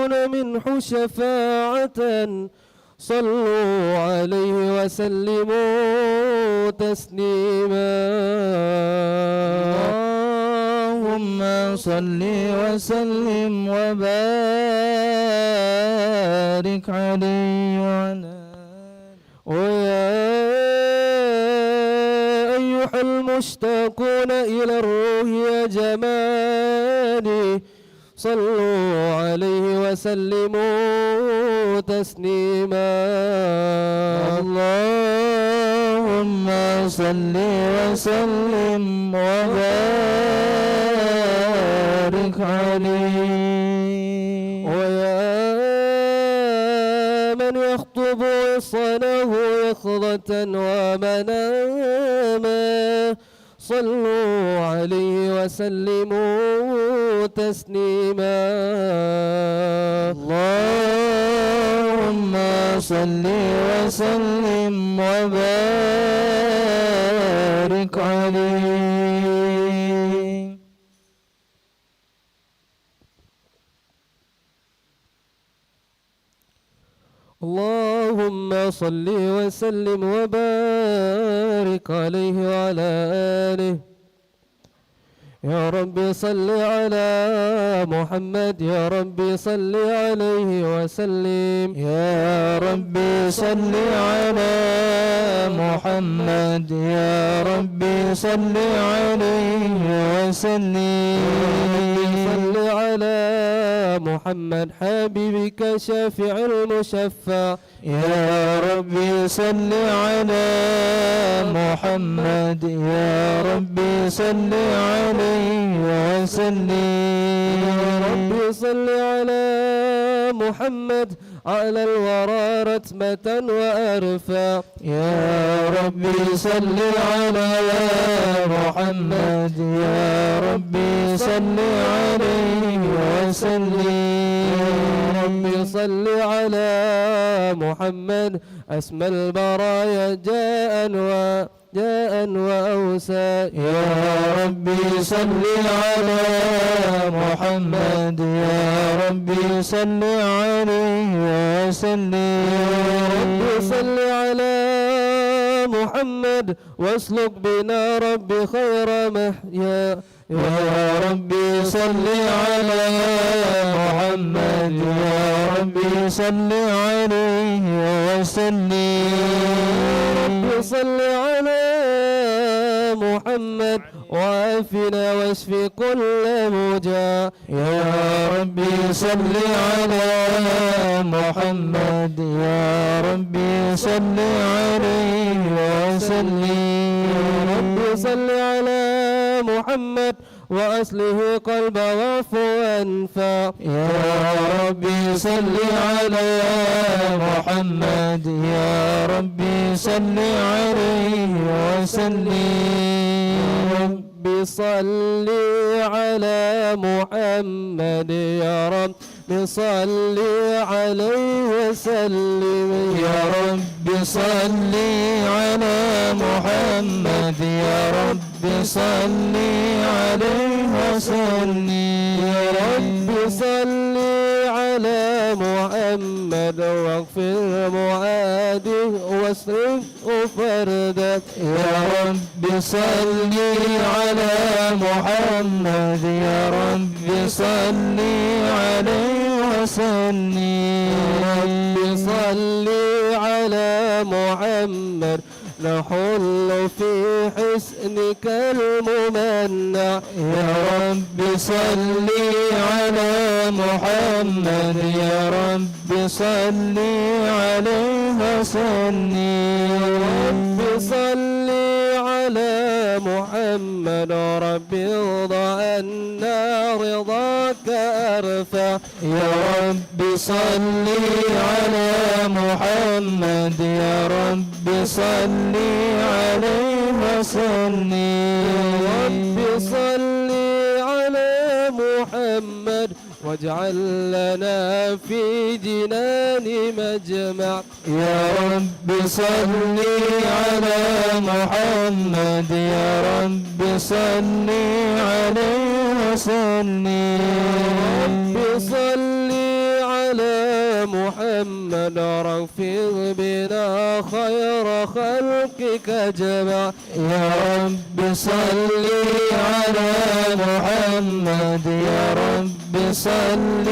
يستحقون منه شفاعة صلوا عليه وسلموا تسليما. اللهم صل وسلم وبارك عليه وعلى ويا أيها المشتاقون إلى الروح يا جمالي صلوا عليه وسلموا تسليما. اللهم صل وسلم وبارك عليه. ويا من يخطب وصله يقظة ومناما صلوا عليه وسلموا تسليما. اللهم صل وسلم وبارك عليه. اللهم صل وسلم وبارك عليه وعلى آله. يا رب صل على محمد يا رب صل عليه وسلم. يا رب صل على محمد يا رب صل عليه وسلم. صل على محمد حبيبك شافع المشفع. يا رب صل على محمد يا رب صل عليه وسلم. يا رب صل على محمد على الورى رتمة وأرفع. يا رب صل على محمد يا رب صل عليه وسلم. يا رب صل على محمد أسمى البرايا جاء وأوسى. يا رب صل على محمد يا رب صل عليه وسلم. يا رب صل على محمد واسلك بنا ربي خير محيا. يا رب صل على محمد يا رب صل عليه وسلم. يا رب صل على محمد وعافنا واشف كل موجع. يا رب صل على محمد يا رب صل عليه وسلم. يا رب صل على محمد وأصله قلب وأنفع. يا رب صل على محمد يا رب صل عليه وسلم. يا رب صل على محمد يا رب صل عليه وسلم. يا رب صل على محمد يا رب صل عليه وسلم. يا رب صل على محمد واغفر معاده واصرف فرده. يا رب صل على محمد يا رب صل عليه وسلم. يا رب صل على محمد نحل في حسنك الممنع. يا رب صل على محمد يا رب صل عليه وسلم. يا رب صل على محمد رب ارضى عنا رضاك أرفع. يا رب صل على محمد يا رب صل عليه وسلم. يا رب صل على محمد واجعل لنا في جنان مجمع. يا رب صل على محمد يا رب صل عليه وسلم. يا رب صل على محمد رفق بنا خير خلقك جمع يا رب صل على محمد يا رب صل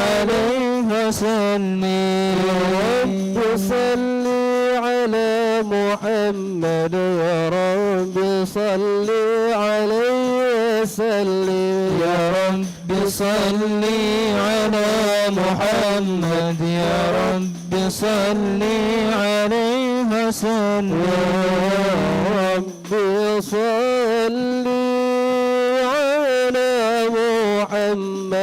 عليه وسلم يا رب صل على محمد يا رب صل عليه وسلم يا رب صل على محمد يا رب صل عليه وسلم يا رب صل على محمد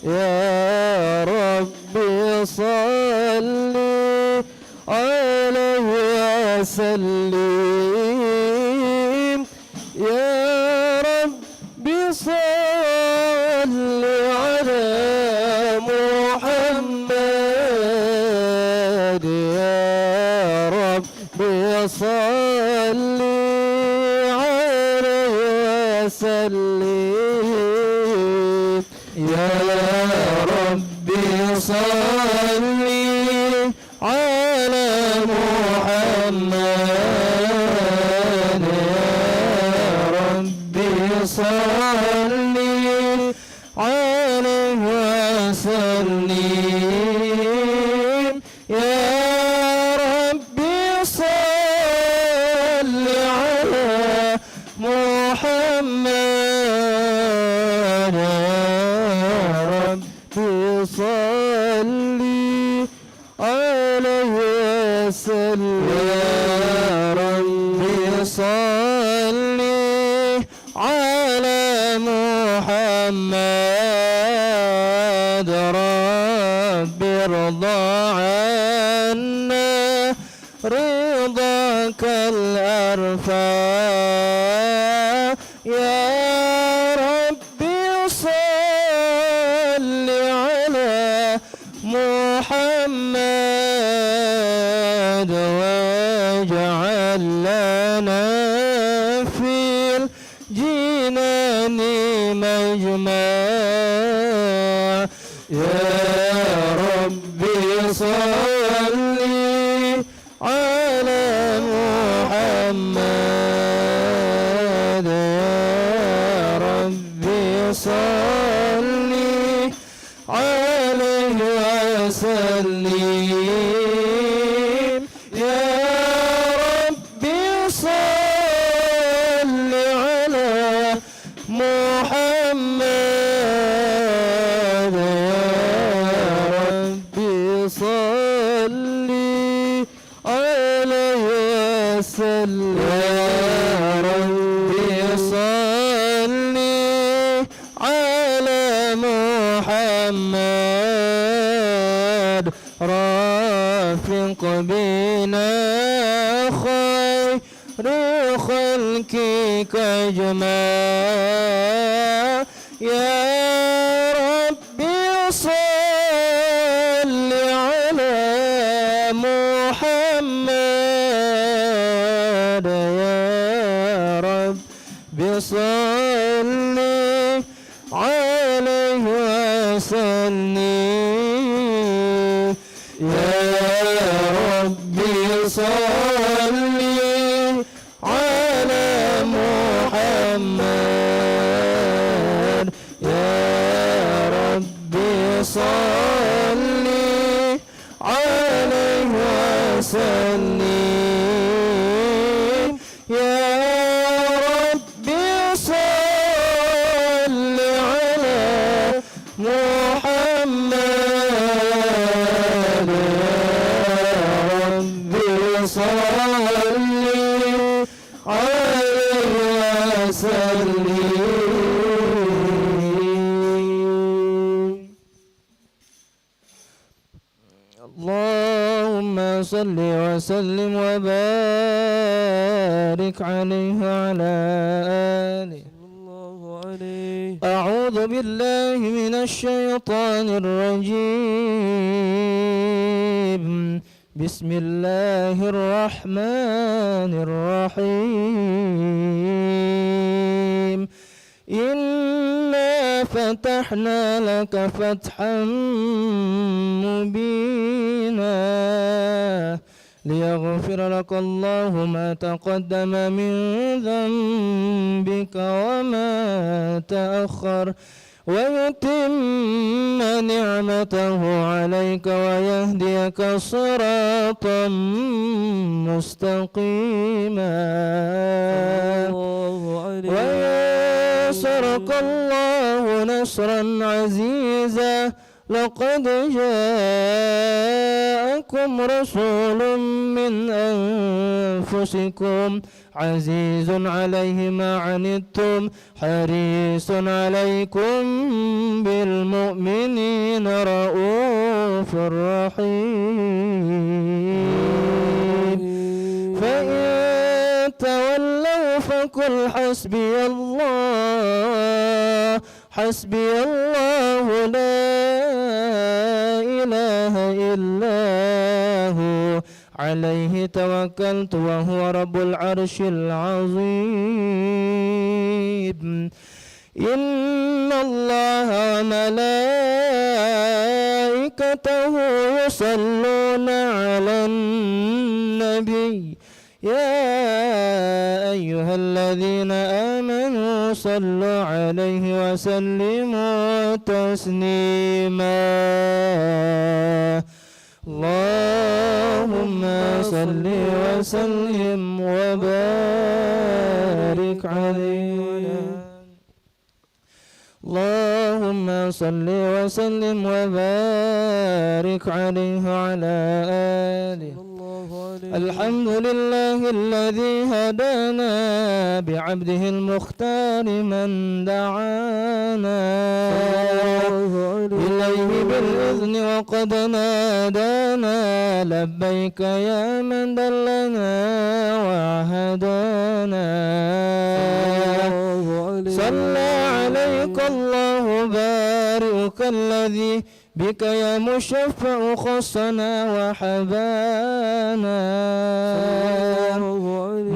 يا رب صل عليه وسلم يا رب صل على محمد يا رب صل عليه وسلم يا رب صل على محمد يا رب صل عليه وسلم يا رب صل على محمد يا رب صل عليه وسلم يا رب صل على محمد رب ارضى عنا رضاك الأرفع يا رب صل على محمد واجعل لنا في الجنان مجمع يا رب صل على محمد يا رب صل عليه وسلم يا رب صل على محمد يا رب صل عليه وسلم يا رب صل على محمد رافق بنا خير خلقك أجمع يا رب صل على محمد يا رب صل عليه وسلم يا رب صل على محمد يا رب صل عليه وسلم يا رب صل على محمد يا رب صل عليه وسلم اللهم صل وسلم وبارك عليه وعلى آله الله عليه. أعوذ بالله من الشيطان الرجيم بسم الله الرحمن الرحيم إنا فتحنا لك فتحا مبينا ليغفر لك الله ما تقدم من ذنبك وما تأخر ويتم نعمته عليك ويهديك صراطا مستقيما وينصرك الله نصرا عزيزا لقد جاءكم رسول من أنفسكم عزيز عليه ما عنتم حريص عليكم بالمؤمنين رؤوف رحيم فإن تولوا فقل حسبي الله حسبي الله لا إله إلا هو عليه توكلت وهو رب العرش العظيم إن الله وملائكته يصلون على النبي يا أيها الذين آمنوا صلوا عليه وسلموا تسليما اللهم صل وسلم وبارك عليه اللهم صل وسلم وبارك عليه وعلى آله الحمد لله الذي هدانا بعبده المختار من دعانا إليه بالإذن وقد نادانا لبيك يا من دلنا وهدانا صلى عليك الله بارئك الذي بك يا مشفع خصنا وحبانا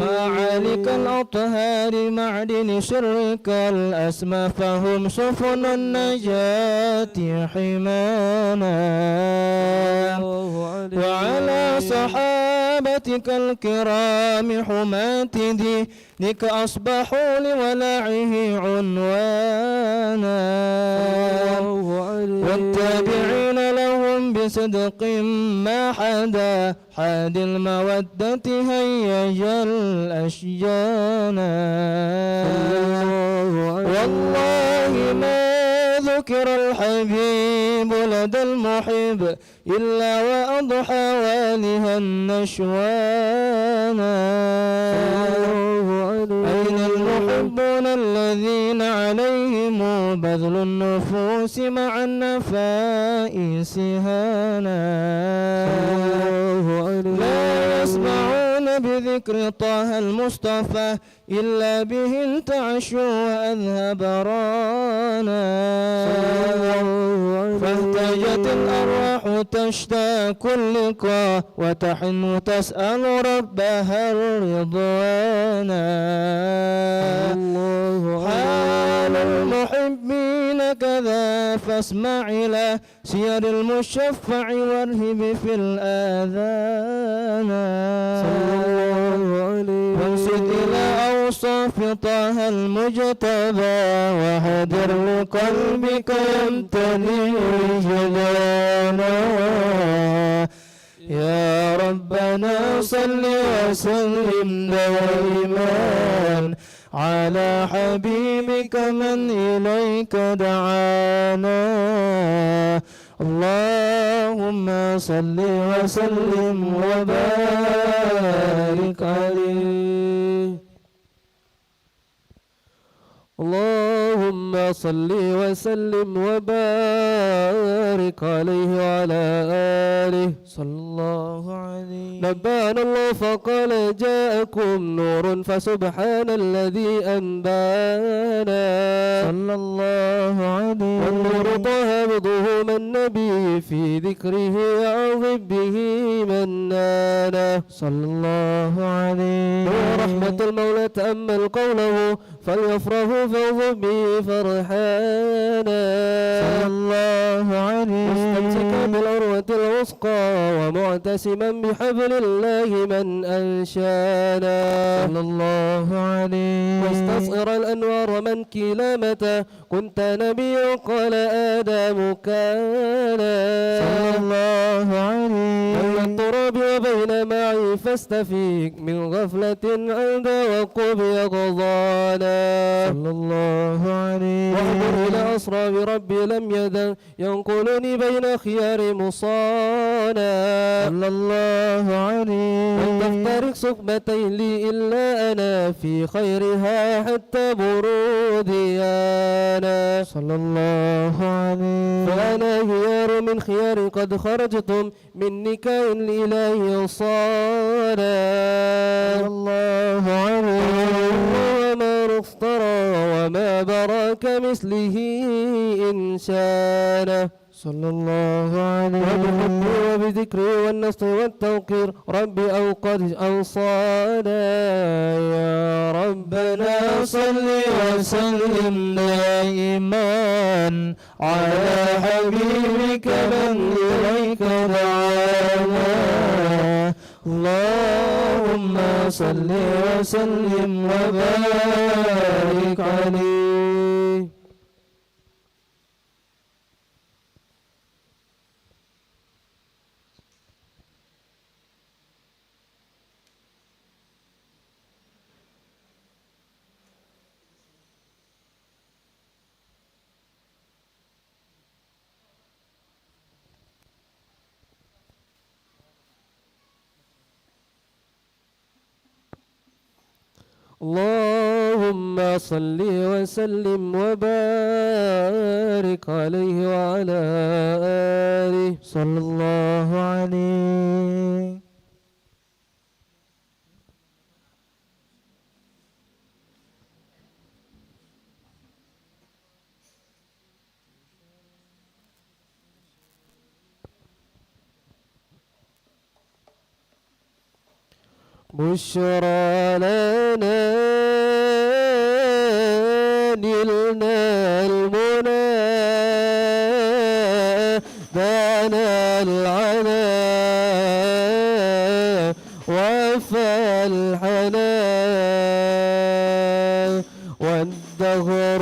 معالك الأطهار معدن سرك الأسمى فهم سفن النجاة حمانا وعلى صحابتك الكرام حماة دينك أصبحوا لولعه عنوانا والتابعين لهم بصدق ما حدا حاد المودة هيج الأشجانا والله ما ذكر الحبيب لدى المحب إلا وأضحى والها النشوانا أين المحبون الذين عليهم بذل النفوس مع النفائس هانا لا يسمعون بذكر طه المصطفى إلا به انتعشوا وأذهب رانا فاهتجت الأرواح تشتاق اللقاء وتحن تسأل ربها الرضوانا حال المحبين كذا فاسمع إلى سير المشفع وارهب في الآذان وانسد إلى أوصاف طه المجتبى وهدر لقلبك يمتلئ جلانا يا ربنا صل وسلم دائما على حبيبك من إليك دعانا اللهم صل وسلم وبارك عليه اللهم صل وسلم وبارك عليه وعلى آله صلى الله عليه نبأنا الله فقال جاءكم نور فسبحان الذي أنبانا صلى الله عليه والنور طه بظهوم النبي في ذكره أعظم به منانا صلى الله عليه ورحمة المولى تأمل قوله فليفرحوا فوز به فرحانا صلى الله عليه مستمسكا بالعروة الوثقى ومعتصما بحبل الله من أنشانا صلى الله عليه مستصغر الأنوار من كلامته كنت نبيا قال آدم كانا صلى الله عليه بين التراب وبين معي فاستفيق من غفلة عند وقوب يقظانا صلى الله عليه واعبر إلى أسراب ربي لم يدن ينقلني بين خيار مصانا صلى الله عليه لن تفترق سكبتين لي إلا أنا في خيرها حتى برودي أنا صلى الله عليه فأنا خيار من خيار قد خرجتم من نكاء الإله صانا صلى الله عليه وما اخترى وما براك مثله إنسانا صلى الله عليه وبحبي وبذكري والنصر والتوقير ربي أو قد أوصانا يا ربنا صل وسلم دائما على حبيبك من إليك دعانا اللهم صل وسلم وبارك عليه. اللهم صل وسلم وبارك عليه وعلى آله صلى الله عليه. بشرى لنا نلنا المنى دعنا العنا وفى الحنان والدهر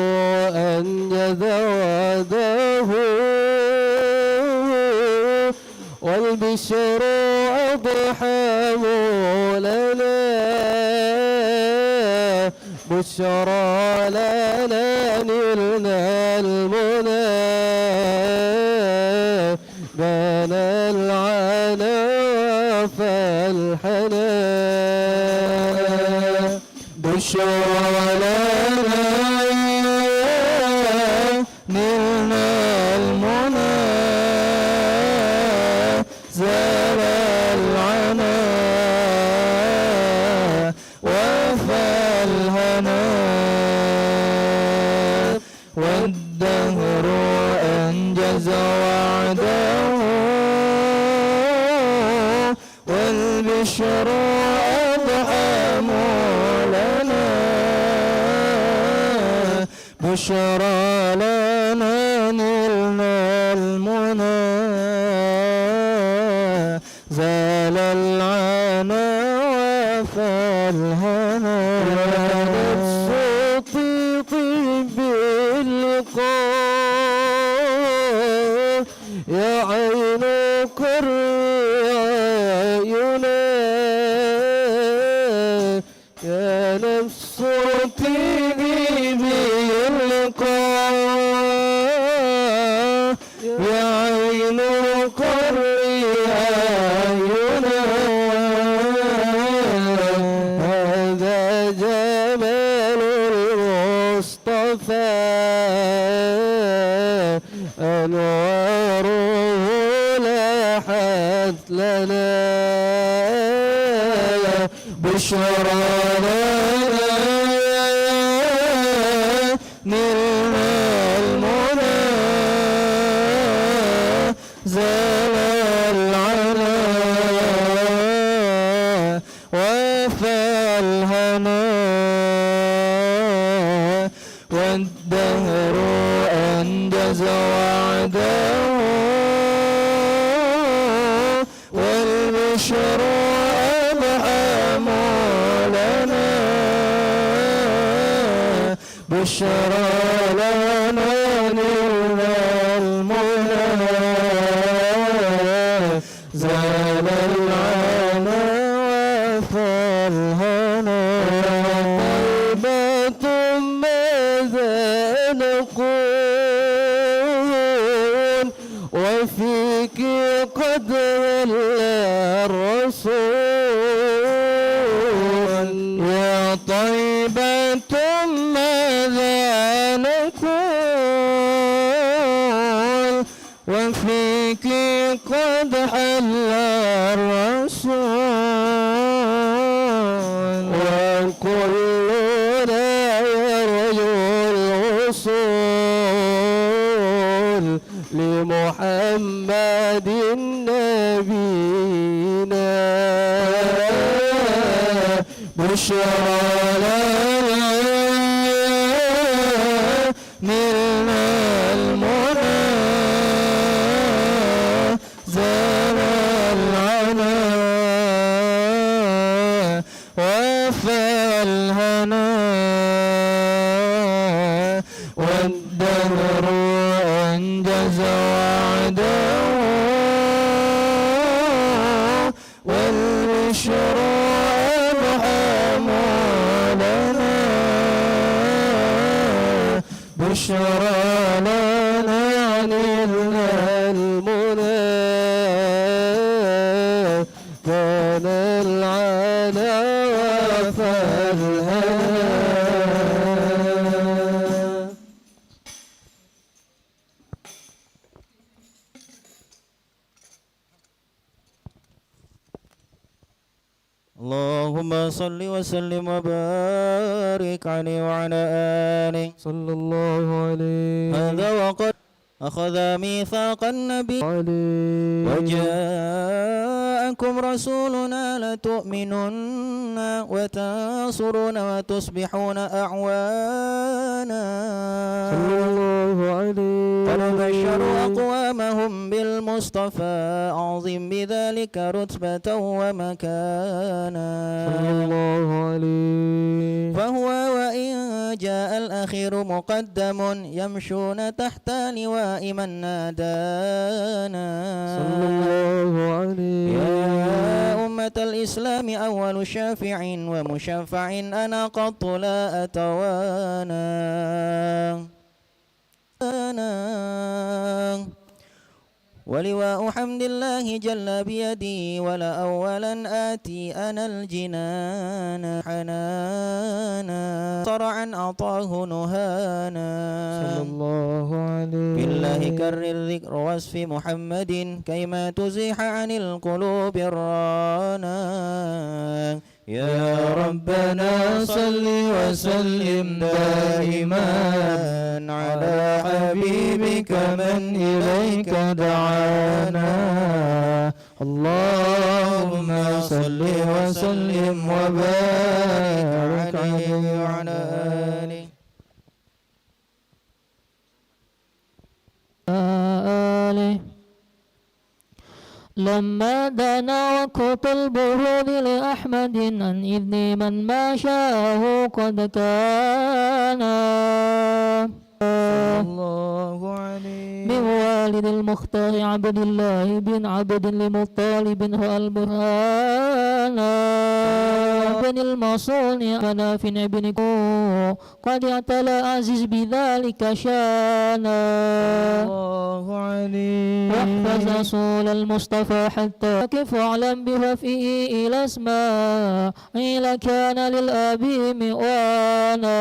أنجز وعده والبشر أضحى لنا بشرى لنا نلنا المنى بان العنا فالحنان بشرى لنا نلنا المنى زال العنا وفى الهنا والدهر أنجز وعده والبشر أضحى لنا بشرى لنا نلنا المنى زال العنا وفى الهنا نفس طيب اللقاء يا عين كرينا يا نفس طيب اللقاء يا عين قرينا هذا جمال المصطفى أنواره لاحت لنا بشرى لنا نلنا المنى زال العنا وفى الهنا بشرى لنا نلنا المنى زال العنا وفرهنا طيبة ماذا نقول وفيك قد ولى الرسول يا طيبة ماذا نقول وفيك قد حل الرسول وكلنا يرجو الوصول لمحمد نبينا بشرى لنا نلنا المنى زال العنا وفى الهنا والدهر أنجز وعده والبشر بشرى لنا نلنا المنى كان العنا فالهنا اللهم صل وسلم وبارك عليه وعلى آله صلى الله عليه هذا وقد أخذ ميثاق النبي عليه وجاءكم رسولنا لتؤمنن وتنصرون وتصبحون أعوانا صلى الله عليه قد بشروا أقوامهم بالمصطفى أعظم بذلك رتبة ومكانا صلى الله عليه فهو وإن جاء الأخير مقدم يمشون تحت لواء من نادانا صلى الله عليه يا أمة الإسلام أول شافع ومشفع أنا قط لا أتوانا ولواء حمد الله جل بيدي ولا أولا آتي أنا الجنان حنانا صرعا أعطاه نهانا صلى الله عليه بالله كرر ذكر وصف محمد كيما تزيح عن القلوب الرانا يا ربنا صل وسلم دائما على حبيبك من إليك دعانا اللهم صل وسلم وبارك عليه وعلى آله لما دنا وقت البرود لأحمد عن إذن من ما شاءه قد كان الله عليه من والد المختار عبد الله بن عبد لمطالب البرهان بن المصون مناف بن قد اعتلى عزيز بذلك شانا الله عليه واحفظ رسول المصطفى حتى كف اعلم برفعه إلى اسماء إلى كان للأبي مئوانا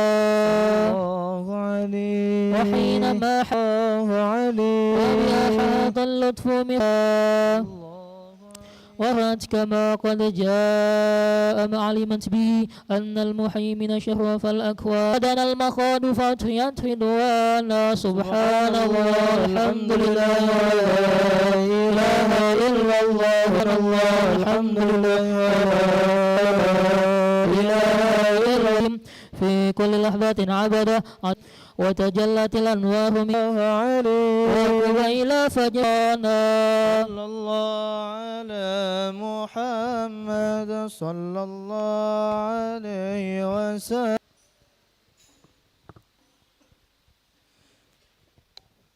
الله عليه وحينما الله عليه وبأحاط اللطف منها ورد كما قد جاء ما علمت به أن المحيمن شرف الأكوان بدن المخاض فتحيت رضوانا سبحان الله الحمد لله ولا إله إلا الله الحمد لله ولا إله إلا في كل لحظة عبده وتجلت الأنوار منه عليه إلى فجانا صلى الله على محمد صلى الله عليه وسلم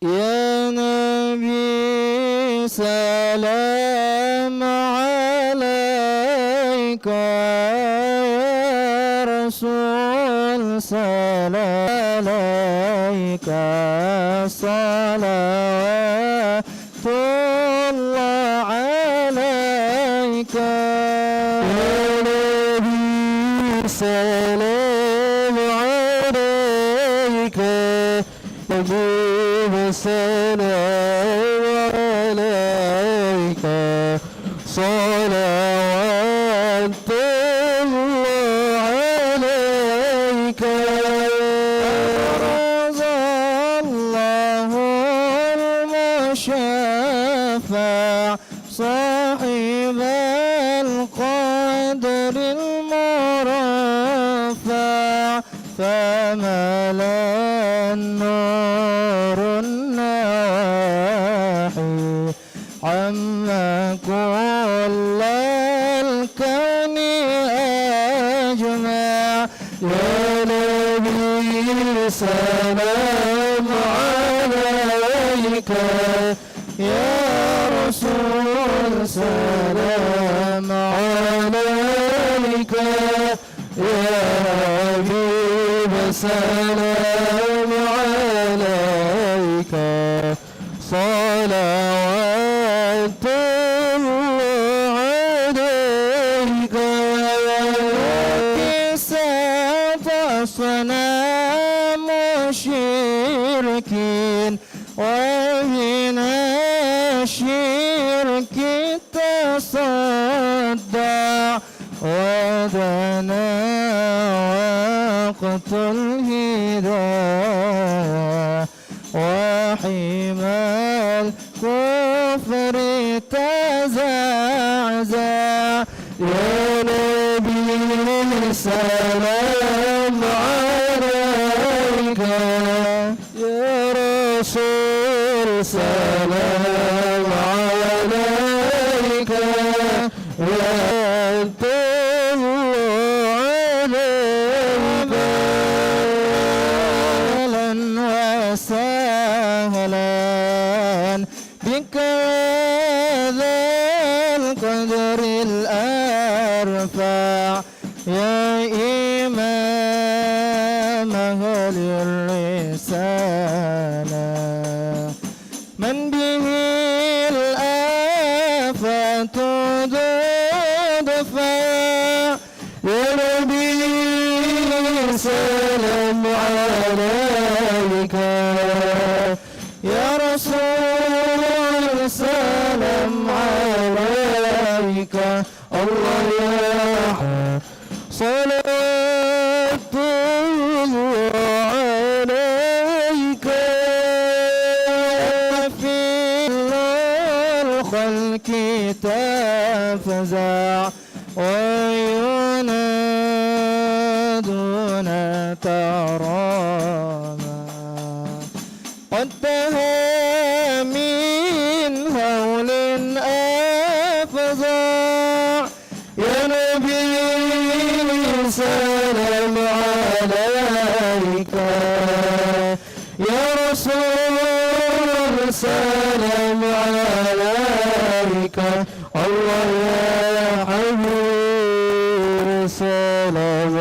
يا نبي سلام عليك يا رسول سلام عليك صلوات الله عليك يا نبي سلام عليك نجيب السلام عليك صلوات الله عليك رضى الله المشفع صاحب القدر المرفع فملا النور النواحي عما كل الكون أجمع يا نبي سلام عليك يا رسول سلام عليك يا حبيب سلام عليك صلوات الله عليك كسات أصنام مشركين ومن الشرك تصدع ودنا وقت الهداية وحمى الكفر تزعزع يا نبي سلام عليك يا رسول سلام عليك يا وسهلا بك ذا القدر الأرفع يا إمام أهل الرسالة من به الآفات تدفع يا نبي سلام عليك يا رسول سلام عليك الله يا صلاة الله عليك في الخلق تفزع وينادون تراما قد تهى من هول أفظع يا نبي سلام عليك يا رسول سلام عليك الله يا حبيب سلام